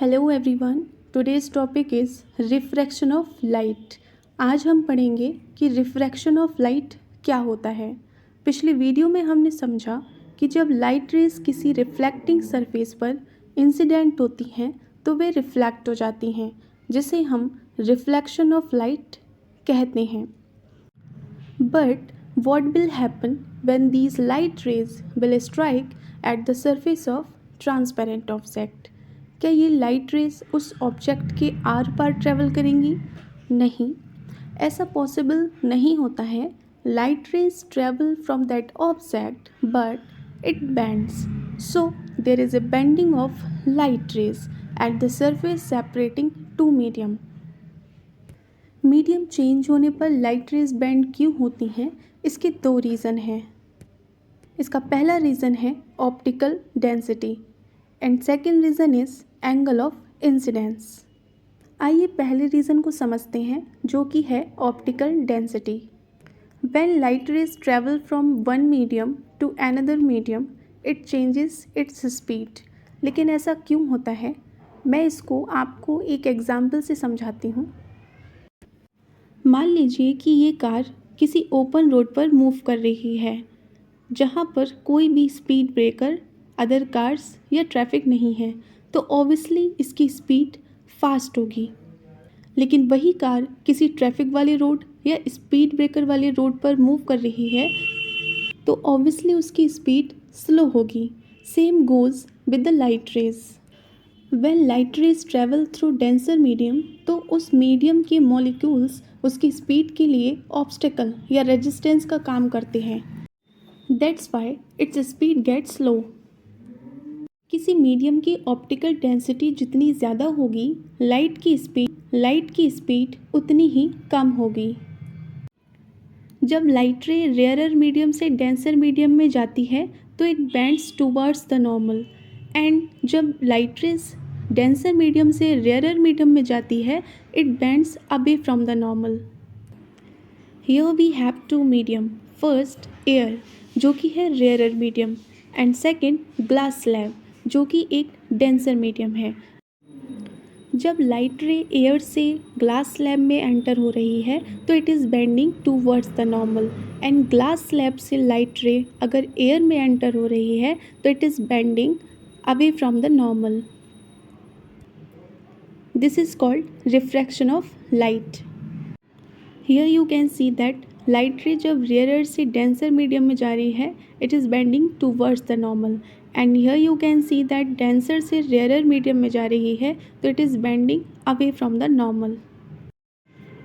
Hello everyone, today's topic is refraction of light. आज हम पढ़ेंगे कि रिफ्रैक्शन ऑफ लाइट क्या होता है। पिछले वीडियो में हमने समझा कि जब लाइट रेज किसी रिफ्लेक्टिंग सरफेस पर इंसिडेंट होती हैं तो वे रिफ्लेक्ट हो जाती हैं, जिसे हम रिफ्लेक्शन ऑफ लाइट कहते हैं। But what will happen when these light rays will strike at the surface of transparent object? क्या ये लाइट रेज उस ऑब्जेक्ट के आर पार ट्रेवल करेंगी? नहीं, ऐसा पॉसिबल नहीं होता है। Light rays travel from that object but it bends, so there is a bending of light rays at the surface separating two medium. Medium change होने पर लाइट रेज बेंड क्यों होती हैं? इसके दो रीज़न हैं। इसका पहला रीज़न है optical density and second reason is angle of incidence. आइए पहले रीज़न को समझते हैं, जो कि है optical density. When light rays travel from one medium to another medium it changes its speed. लेकिन ऐसा क्यों होता है? मैं इसको आपको एक एग्जाम्पल से समझाती हूँ। मान लीजिए कि ये कार किसी ओपन रोड पर मूव कर रही है, जहाँ पर कोई भी स्पीड ब्रेकर, अदर कार्स या ट्रैफिक नहीं है, तो ऑब्वियसली इसकी स्पीड फास्ट होगी। लेकिन वही कार किसी ट्रैफिक वाले रोड या स्पीड ब्रेकर वाले रोड पर मूव कर रही है, तो ऑब्वियसली उसकी स्पीड स्लो होगी। Same goes with the light rays. When light rays travel through denser medium, तो उस मीडियम के मॉलिक्यूल्स उसकी स्पीड के लिए ऑब्स्टेकल या रेजिस्टेंस का काम करते हैं। That's why its speed get slow. किसी मीडियम की ऑप्टिकल डेंसिटी जितनी ज़्यादा होगी, लाइट की स्पीड उतनी ही कम होगी। जब लाइट रे रेयरर मीडियम से डेंसर मीडियम में जाती है तो it bends towards the normal, and जब लाइट रेज डेंसर मीडियम से रेयरर मीडियम में जाती है it bends away from the normal. Here we have two medium, first air जो कि है rarer medium, and second glass slab जो कि एक डेंसर मीडियम है। जब लाइट रे एयर से ग्लास स्लैब में एंटर हो रही है तो it is bending towards the normal, and glass slab से लाइट रे अगर एयर में एंटर हो रही है तो it is bending away from the normal. This is called refraction of light. Here you can see that light ray जब rarer से denser medium में जा रही है it is bending towards the normal, and here you can see that denser से rarer medium में जा रही है तो it is bending away from the normal.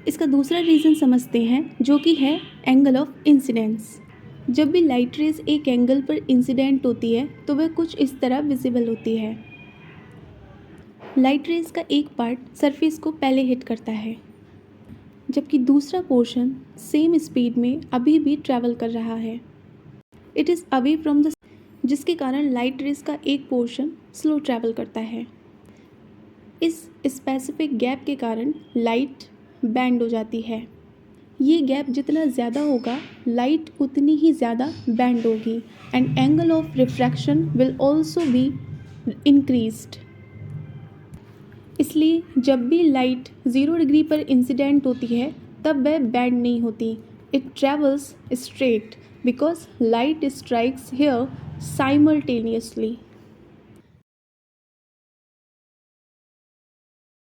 इसका दूसरा रीज़न समझते हैं, जो कि है एंगल ऑफ इंसिडेंस। जब भी लाइट रेज एक एंगल पर इंसिडेंट होती है तो वह कुछ इस तरह विजिबल होती है। लाइट रेज का एक पार्ट सरफेस को पहले हिट करता है, जबकि दूसरा पोर्शन सेम स्पीड में अभी भी ट्रैवल कर रहा है। It is away from the, जिसके कारण लाइट रेज का एक पोर्शन स्लो ट्रैवल करता है। इस स्पेसिफिक गैप के कारण लाइट बैंड हो जाती है। ये गैप जितना ज़्यादा होगा लाइट उतनी ही ज़्यादा बैंड होगी, and angle of refraction will also be increased. इसलिए जब भी लाइट 0 डिग्री पर इंसिडेंट होती है तब वह बैंड नहीं होती, it travels straight because light strikes here simultaneously.